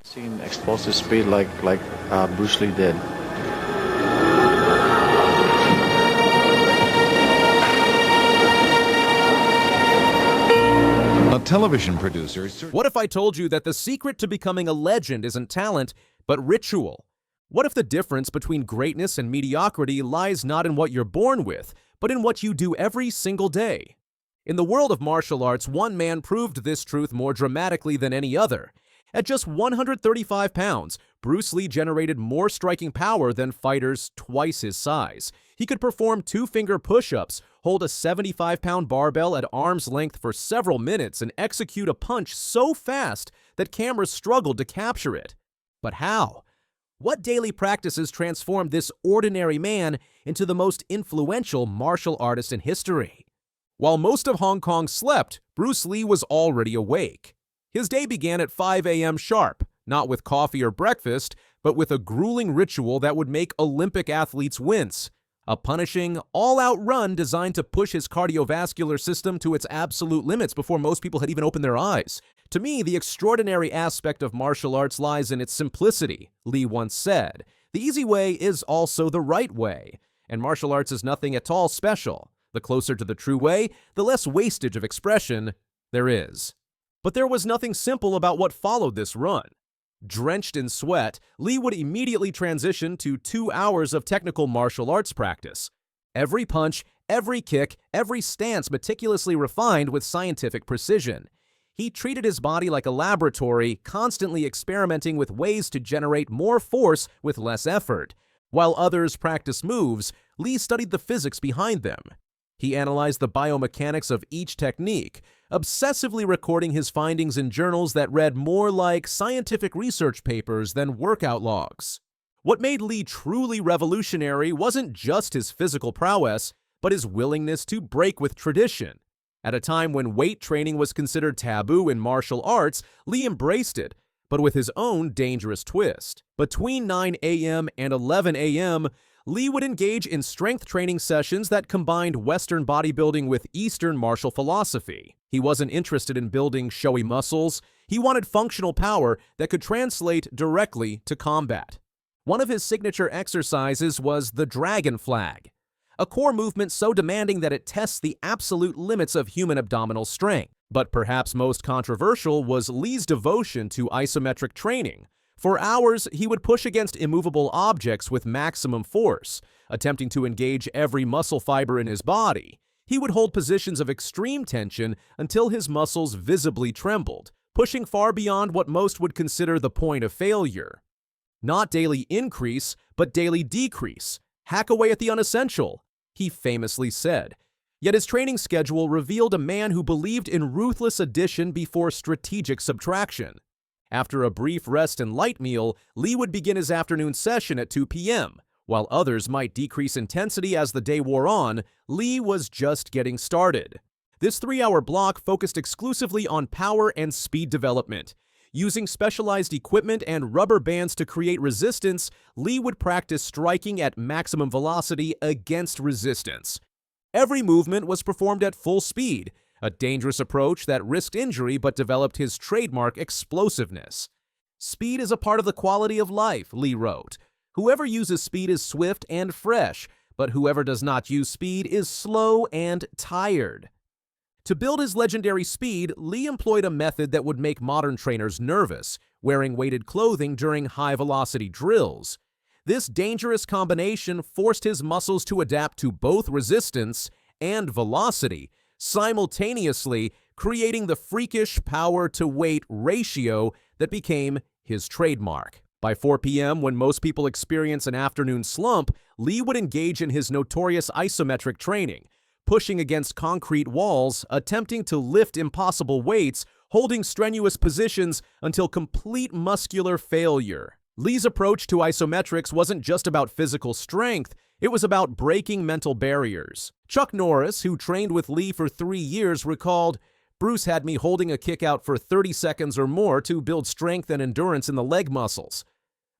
Seen explosive speed like Bruce Lee did. A television producer. What if I told you that the secret to becoming a legend isn't talent, but ritual? What if the difference between greatness and mediocrity lies not in what you're born with, but in what you do every single day? In the world of martial arts, one man proved this truth more dramatically than any other. At just 135 pounds, Bruce Lee generated more striking power than fighters twice his size. He could perform two-finger push-ups, hold a 75-pound barbell at arm's length for several minutes, and execute a punch so fast that cameras struggled to capture it. But how? What daily practices transformed this ordinary man into the most influential martial artist in history? While most of Hong Kong slept, Bruce Lee was already awake. His day began at 5 a.m. sharp, not with coffee or breakfast, but with a grueling ritual that would make Olympic athletes wince. A punishing, all-out run designed to push his cardiovascular system to its absolute limits before most people had even opened their eyes. To me, the extraordinary aspect of martial arts lies in its simplicity, Lee once said. The easy way is also the right way, and martial arts is nothing at all special. The closer to the true way, the less wastage of expression there is. But there was nothing simple about what followed this run. Drenched in sweat, Lee would immediately transition to 2 hours of technical martial arts practice. Every punch, every kick, every stance meticulously refined with scientific precision. He treated his body like a laboratory, constantly experimenting with ways to generate more force with less effort. While others practiced moves, Lee studied the physics behind them. He analyzed the biomechanics of each technique, obsessively recording his findings in journals that read more like scientific research papers than workout logs. What made Lee truly revolutionary wasn't just his physical prowess, but his willingness to break with tradition. At a time when weight training was considered taboo in martial arts, Lee embraced it, but with his own dangerous twist. Between 9 a.m. and 11 a.m., Lee would engage in strength training sessions that combined Western bodybuilding with Eastern martial philosophy. He wasn't interested in building showy muscles. He wanted functional power that could translate directly to combat. One of his signature exercises was the dragon flag, a core movement so demanding that it tests the absolute limits of human abdominal strength. But perhaps most controversial was Lee's devotion to isometric training. For hours, he would push against immovable objects with maximum force, attempting to engage every muscle fiber in his body. He would hold positions of extreme tension until his muscles visibly trembled, pushing far beyond what most would consider the point of failure. Not daily increase, but daily decrease. Hack away at the unessential, he famously said. Yet his training schedule revealed a man who believed in ruthless addition before strategic subtraction. After a brief rest and light meal, Lee would begin his afternoon session at 2 p.m. While others might decrease intensity as the day wore on, Lee was just getting started. This 3-hour block focused exclusively on power and speed development. Using specialized equipment and rubber bands to create resistance, Lee would practice striking at maximum velocity against resistance. Every movement was performed at full speed, a dangerous approach that risked injury but developed his trademark explosiveness. Speed is a part of the quality of life, Lee wrote. Whoever uses speed is swift and fresh, but whoever does not use speed is slow and tired. To build his legendary speed, Lee employed a method that would make modern trainers nervous, wearing weighted clothing during high-velocity drills. This dangerous combination forced his muscles to adapt to both resistance and velocity, simultaneously creating the freakish power-to-weight ratio that became his trademark. By 4 p.m., when most people experience an afternoon slump, Lee would engage in his notorious isometric training, pushing against concrete walls, attempting to lift impossible weights, holding strenuous positions until complete muscular failure. Lee's approach to isometrics wasn't just about physical strength, it was about breaking mental barriers. Chuck Norris, who trained with Lee for 3 years, recalled, "Bruce had me holding a kick out for 30 seconds or more to build strength and endurance in the leg muscles.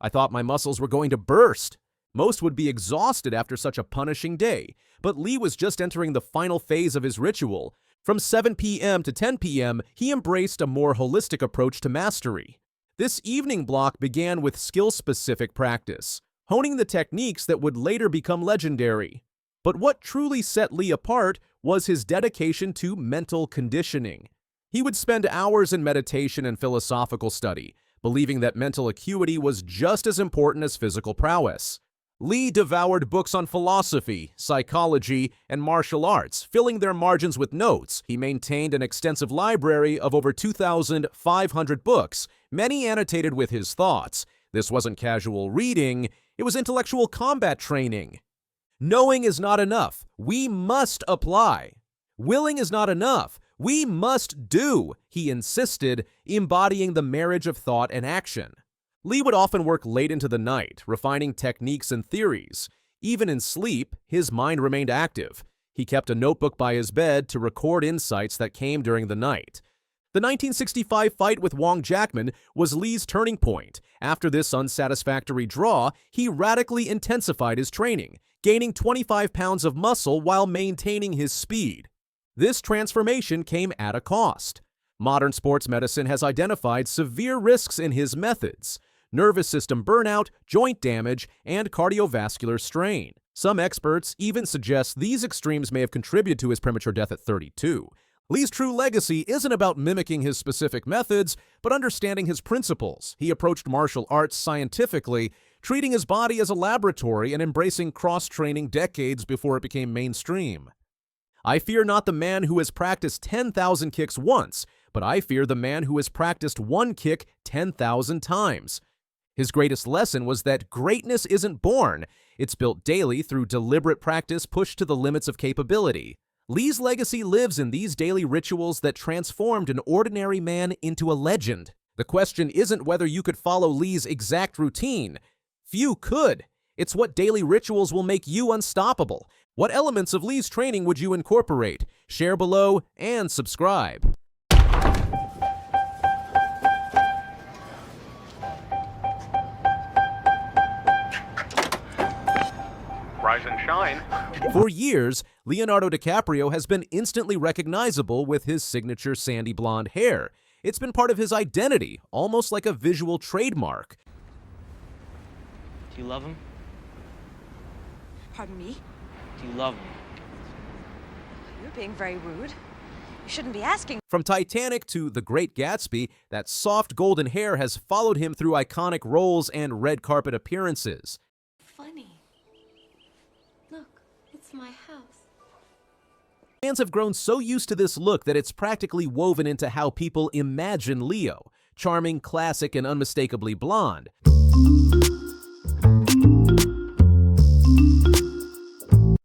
I thought my muscles were going to burst. Most would be exhausted after such a punishing day, but Lee was just entering the final phase of his ritual. From 7 p.m. to 10 p.m., he embraced a more holistic approach to mastery. This evening block began with skill-specific practice, honing the techniques that would later become legendary. But what truly set Lee apart was his dedication to mental conditioning. He would spend hours in meditation and philosophical study, believing that mental acuity was just as important as physical prowess. Lee devoured books on philosophy, psychology, and martial arts, filling their margins with notes. He maintained an extensive library of over 2,500 books, many annotated with his thoughts. This wasn't casual reading, it was intellectual combat training. Knowing is not enough. We must apply. Willing is not enough. We must do, he insisted, embodying the marriage of thought and action. Lee would often work late into the night, refining techniques and theories. Even in sleep, his mind remained active. He kept a notebook by his bed to record insights that came during the night. The 1965 fight with Wong Jackman was Lee's turning point. After this unsatisfactory draw, he radically intensified his training, gaining 25 pounds of muscle while maintaining his speed. This transformation came at a cost. Modern sports medicine has identified severe risks in his methods: nervous system burnout, joint damage, and cardiovascular strain. Some experts even suggest these extremes may have contributed to his premature death at 32. Lee's true legacy isn't about mimicking his specific methods, but understanding his principles. He approached martial arts scientifically, treating his body as a laboratory and embracing cross-training decades before it became mainstream. I fear not the man who has practiced 10,000 kicks once, but I fear the man who has practiced one kick 10,000 times. His greatest lesson was that greatness isn't born. It's built daily through deliberate practice pushed to the limits of capability. Lee's legacy lives in these daily rituals that transformed an ordinary man into a legend. The question isn't whether you could follow Lee's exact routine. Few could. It's what daily rituals will make you unstoppable. What elements of Lee's training would you incorporate? Share below and subscribe. Rise and shine. For years, Leonardo DiCaprio has been instantly recognizable with his signature sandy blonde hair. It's been part of his identity, almost like a visual trademark. Do you love him? Pardon me? Do you love him? You're being very rude. You shouldn't be asking. From Titanic to The Great Gatsby, that soft golden hair has followed him through iconic roles and red carpet appearances. Funny. Look, it's my house. Fans have grown so used to this look that it's practically woven into how people imagine Leo. Charming, classic, and unmistakably blonde.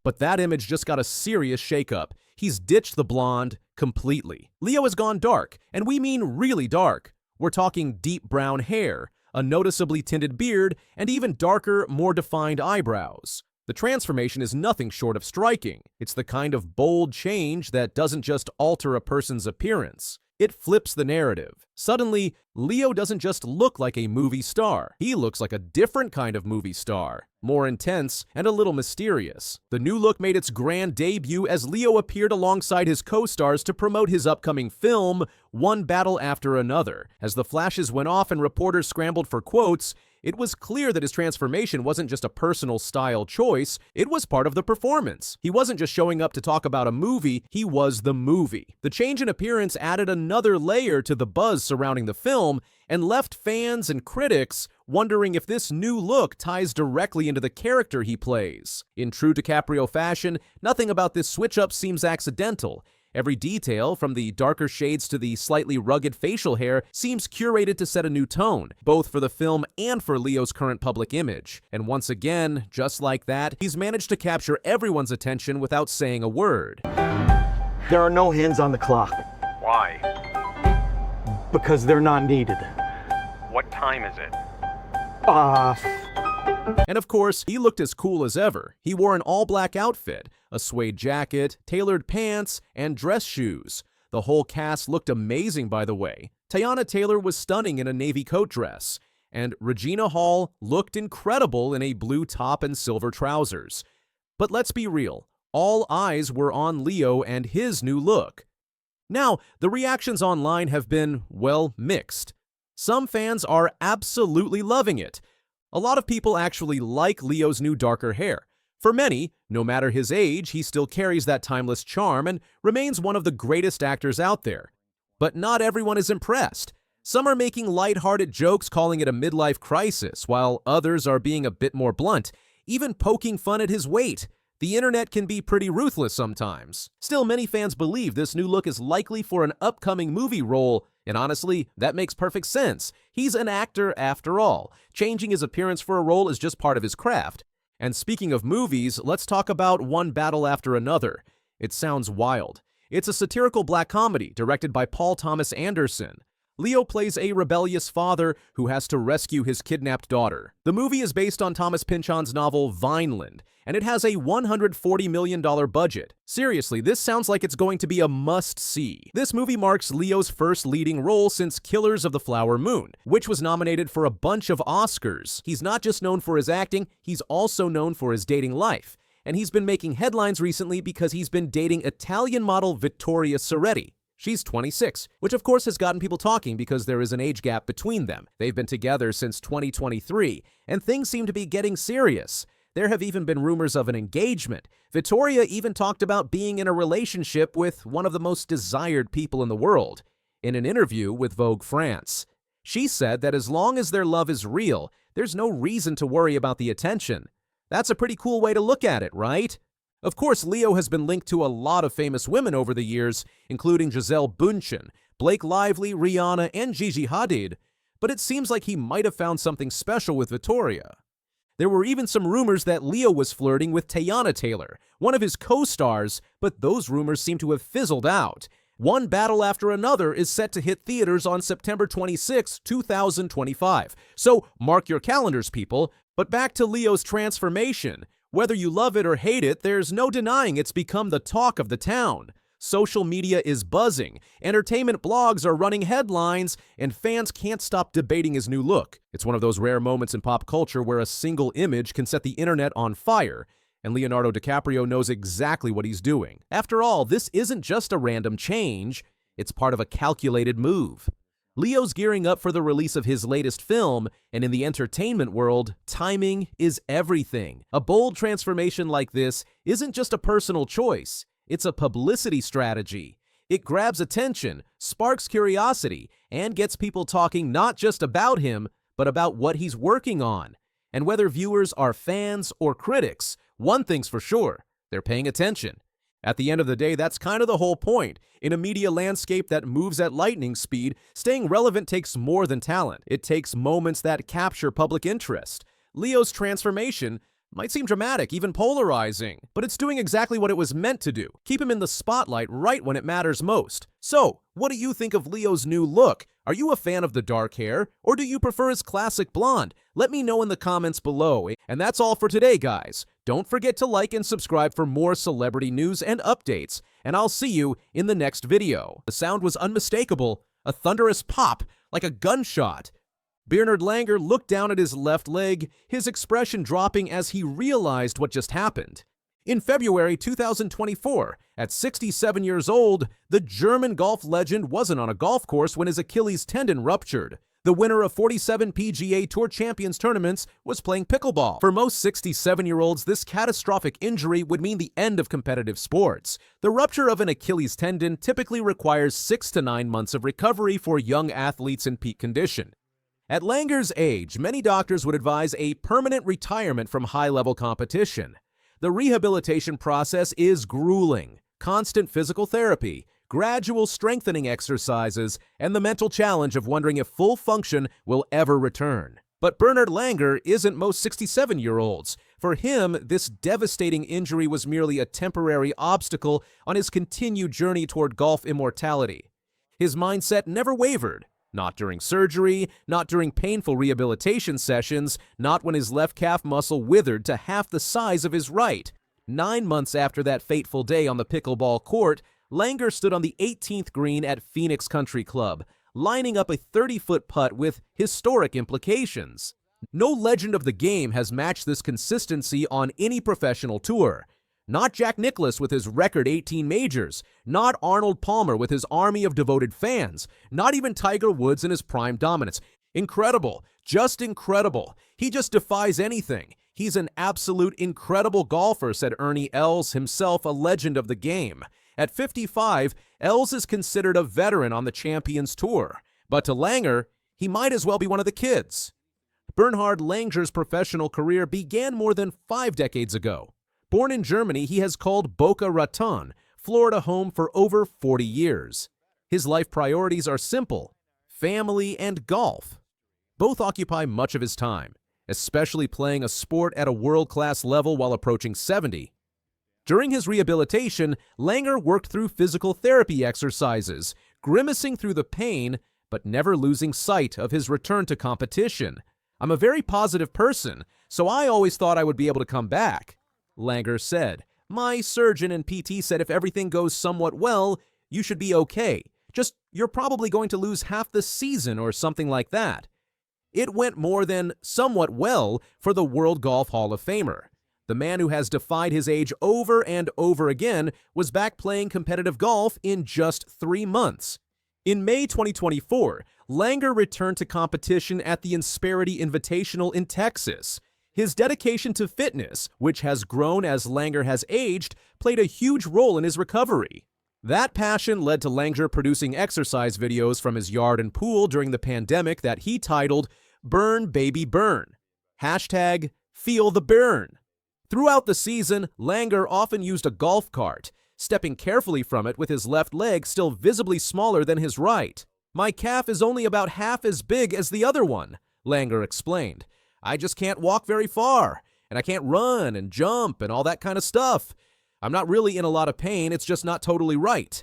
But that image just got a serious shakeup. He's ditched the blonde completely. Leo has gone dark, and we mean really dark. We're talking deep brown hair, a noticeably tinted beard, and even darker, more defined eyebrows. The transformation is nothing short of striking. It's the kind of bold change that doesn't just alter a person's appearance. It flips the narrative. Suddenly, Leo doesn't just look like a movie star. He looks like a different kind of movie star. More intense and a little mysterious. The new look made its grand debut as Leo appeared alongside his co-stars to promote his upcoming film, one battle after another. As the flashes went off and reporters scrambled for quotes, it was clear that his transformation wasn't just a personal style choice, it was part of the performance. He wasn't just showing up to talk about a movie, he was the movie. The change in appearance added another layer to the buzz surrounding the film and left fans and critics wondering if this new look ties directly into the character he plays. In true DiCaprio fashion, nothing about this switch-up seems accidental. Every detail, from the darker shades to the slightly rugged facial hair, seems curated to set a new tone, both for the film and for Leo's current public image. And once again, just like that, he's managed to capture everyone's attention without saying a word. There are no hands on the clock Why? because they're not needed. What time is it? And of course, he looked as cool as ever. He wore an all-black outfit, a suede jacket, tailored pants, and dress shoes. The whole cast looked amazing, by the way. Teyana Taylor was stunning in a navy coat dress, and Regina Hall looked incredible in a blue top and silver trousers. But let's be real, all eyes were on Leo and his new look. Now, the reactions online have been, well, mixed. Some fans are absolutely loving it. A lot of people actually like Leo's new darker hair. For many, no matter his age, he still carries that timeless charm and remains one of the greatest actors out there. But not everyone is impressed. Some are making lighthearted jokes calling it a midlife crisis, while others are being a bit more blunt, even poking fun at his weight. The internet can be pretty ruthless sometimes. Still, many fans believe this new look is likely for an upcoming movie role, and honestly, that makes perfect sense. He's an actor after all. Changing his appearance for a role is just part of his craft. And speaking of movies, let's talk about One Battle After Another. It sounds wild. It's a satirical black comedy directed by Paul Thomas Anderson. Leo plays a rebellious father who has to rescue his kidnapped daughter. The movie is based on Thomas Pynchon's novel Vineland, and it has a $140 million budget. Seriously, this sounds like it's going to be a must-see. This movie marks Leo's first leading role since Killers of the Flower Moon, which was nominated for a bunch of Oscars. He's not just known for his acting, he's also known for his dating life. And he's been making headlines recently because he's been dating Italian model Vittoria Soretti. She's 26, which of course has gotten people talking because there is an age gap between them. They've been together since 2023, and things seem to be getting serious. There have even been rumors of an engagement. Vittoria even talked about being in a relationship with one of the most desired people in the world, in an interview with Vogue France. She said that as long as their love is real, there's no reason to worry about the attention. That's a pretty cool way to look at it, right? Of course, Leo has been linked to a lot of famous women over the years, including Gisele Bündchen, Blake Lively, Rihanna, and Gigi Hadid, but it seems like he might have found something special with Vittoria. There were even some rumors that Leo was flirting with Teyana Taylor, one of his co-stars, but those rumors seem to have fizzled out. One Battle After Another is set to hit theaters on September 26, 2025. So mark your calendars, people. But back to Leo's transformation. Whether you love it or hate it, there's no denying it's become the talk of the town. Social media is buzzing, entertainment blogs are running headlines, and fans can't stop debating his new look. It's one of those rare moments in pop culture where a single image can set the internet on fire, and Leonardo DiCaprio knows exactly what he's doing. After all, this isn't just a random change, it's part of a calculated move. Leo's gearing up for the release of his latest film, and in the entertainment world, timing is everything. A bold transformation like this isn't just a personal choice, it's a publicity strategy. It grabs attention, sparks curiosity, and gets people talking not just about him, but about what he's working on. And whether viewers are fans or critics, one thing's for sure, they're paying attention. At the end of the day, that's kind of the whole point. In a media landscape that moves at lightning speed, staying relevant takes more than talent. It takes moments that capture public interest. Leo's transformation might seem dramatic, even polarizing, but it's doing exactly what it was meant to do. Keep him in the spotlight right when it matters most. So, what do you think of Leo's new look? Are you a fan of the dark hair, or do you prefer his classic blonde? Let me know in the comments below. And that's all for today, guys. Don't forget to like and subscribe for more celebrity news and updates, and I'll see you in the next video. The sound was unmistakable, a thunderous pop, like a gunshot. Bernhard Langer looked down at his left leg, his expression dropping as he realized what just happened. In February 2024, at 67 years old, the German golf legend wasn't on a golf course when his Achilles tendon ruptured. The winner of 47 PGA Tour Champions tournaments was playing pickleball. For most 67-year-olds, this catastrophic injury would mean the end of competitive sports. The rupture of an Achilles tendon typically requires 6 to 9 months of recovery for young athletes in peak condition. At Langer's age, many doctors would advise a permanent retirement from high-level competition. The rehabilitation process is grueling. Constant physical therapy, gradual strengthening exercises, and the mental challenge of wondering if full function will ever return. But Bernhard Langer isn't most 67-year-olds. For him, this devastating injury was merely a temporary obstacle on his continued journey toward golf immortality. His mindset never wavered. Not during surgery, not during painful rehabilitation sessions, not when his left calf muscle withered to half the size of his right. 9 months after that fateful day on the pickleball court, Langer stood on the 18th green at Phoenix Country Club, lining up a 30-foot putt with historic implications. No legend of the game has matched this consistency on any professional tour. Not Jack Nicklaus with his record 18 majors. Not Arnold Palmer with his army of devoted fans. Not even Tiger Woods in his prime dominance. Incredible. Just incredible. He just defies anything. He's an absolute incredible golfer, said Ernie Els, himself a legend of the game. At 55, Els is considered a veteran on the Champions Tour. But to Langer, he might as well be one of the kids. Bernhard Langer's professional career began more than 5 decades ago. Born in Germany, he has called Boca Raton, Florida, home for over 40 years. His life priorities are simple: family and golf. Both occupy much of his time, especially playing a sport at a world-class level while approaching 70. During his rehabilitation, Langer worked through physical therapy exercises, grimacing through the pain, but never losing sight of his return to competition. "I'm a very positive person, so I always thought I would be able to come back," Langer said. "My surgeon and PT said if everything goes somewhat well, you should be okay. Just, you're probably going to lose half the season or something like that." It went more than somewhat well for the World Golf Hall of Famer. The man who has defied his age over and over again was back playing competitive golf in just 3 months. In May 2024, Langer returned to competition at the Insperity Invitational in Texas. His dedication to fitness, which has grown as Langer has aged, played a huge role in his recovery. That passion led to Langer producing exercise videos from his yard and pool during the pandemic that he titled "Burn Baby Burn." Hashtag Feel the Burn. Throughout the season, Langer often used a golf cart, stepping carefully from it with his left leg still visibly smaller than his right. "My calf is only about half as big as the other one," Langer explained. "I just can't walk very far, and I can't run and jump and all that kind of stuff. I'm not really in a lot of pain, it's just not totally right."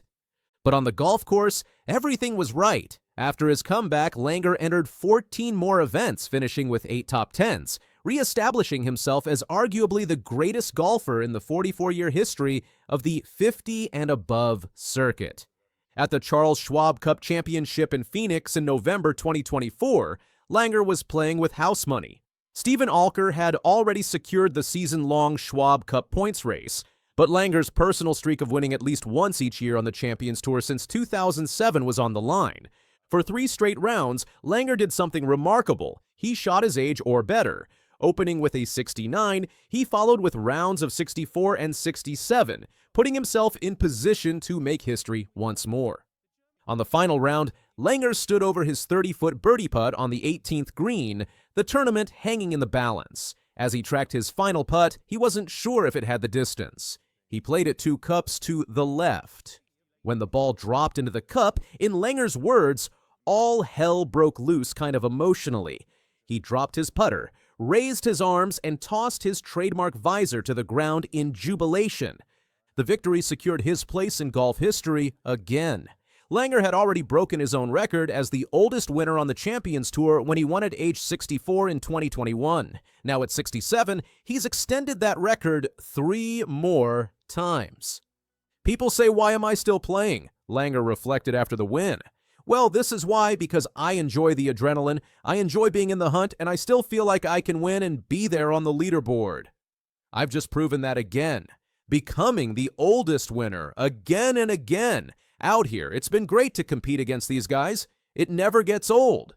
But on the golf course, everything was right. After his comeback, Langer entered 14 more events, finishing with 8 top 10s, re-establishing himself as arguably the greatest golfer in the 44-year history of the 50 and above circuit. At the Charles Schwab Cup Championship in Phoenix in November 2024, Langer was playing with house money. Stephen Alker had already secured the season-long Schwab Cup points race, but Langer's personal streak of winning at least once each year on the Champions Tour since 2007 was on the line. For 3 straight rounds, Langer did something remarkable. He shot his age or better. Opening with a 69, he followed with rounds of 64 and 67, putting himself in position to make history once more. On the final round, Langer stood over his 30-foot birdie putt on the 18th green, the tournament hanging in the balance. As he tracked his final putt, he wasn't sure if it had the distance. He played it 2 cups to the left. When the ball dropped into the cup, in Langer's words, all hell broke loose kind of emotionally. He dropped his putter, raised his arms, and tossed his trademark visor to the ground in jubilation. The victory secured his place in golf history again. Langer had already broken his own record as the oldest winner on the Champions Tour when he won at age 64 in 2021. Now at 67, he's extended that record 3 more times. "People say, why am I still playing?" Langer reflected after the win. "Well, this is why, because I enjoy the adrenaline, I enjoy being in the hunt, and I still feel like I can win and be there on the leaderboard. I've just proven that again, becoming the oldest winner again and again. Out here, it's been great to compete against these guys. It never gets old."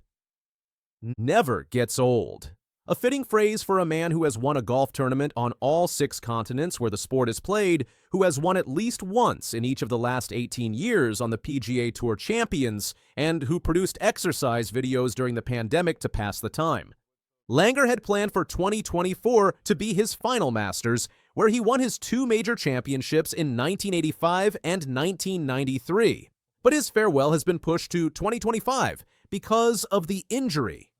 Never gets old. A fitting phrase for a man who has won a golf tournament on all 6 continents where the sport is played, who has won at least once in each of the last 18 years on the PGA Tour Champions, and who produced exercise videos during the pandemic to pass the time. Langer had planned for 2024 to be his final Masters, where he won his 2 major championships in 1985 and 1993. But his farewell has been pushed to 2025 because of the injury.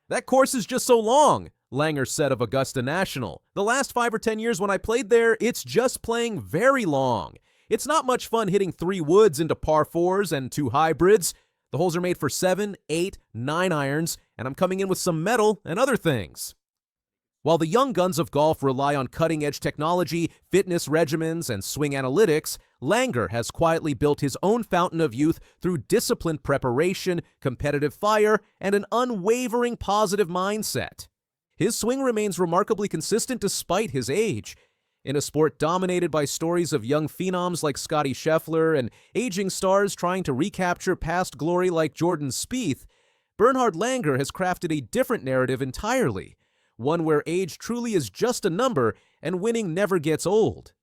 "That course is just so long," Langer said of Augusta National. "The last 5 or 10 years when I played there, it's just playing very long. It's not much fun hitting 3 woods into par 4s and 2 hybrids. The holes are made for 7, 8, 9 irons, and I'm coming in with some metal and other things." While the young guns of golf rely on cutting-edge technology, fitness regimens, and swing analytics, Langer has quietly built his own fountain of youth through disciplined preparation, competitive fire, and an unwavering positive mindset. His swing remains remarkably consistent despite his age. In a sport dominated by stories of young phenoms like Scotty Scheffler and aging stars trying to recapture past glory like Jordan Spieth, Bernhard Langer has crafted a different narrative entirely, one where age truly is just a number and winning never gets old.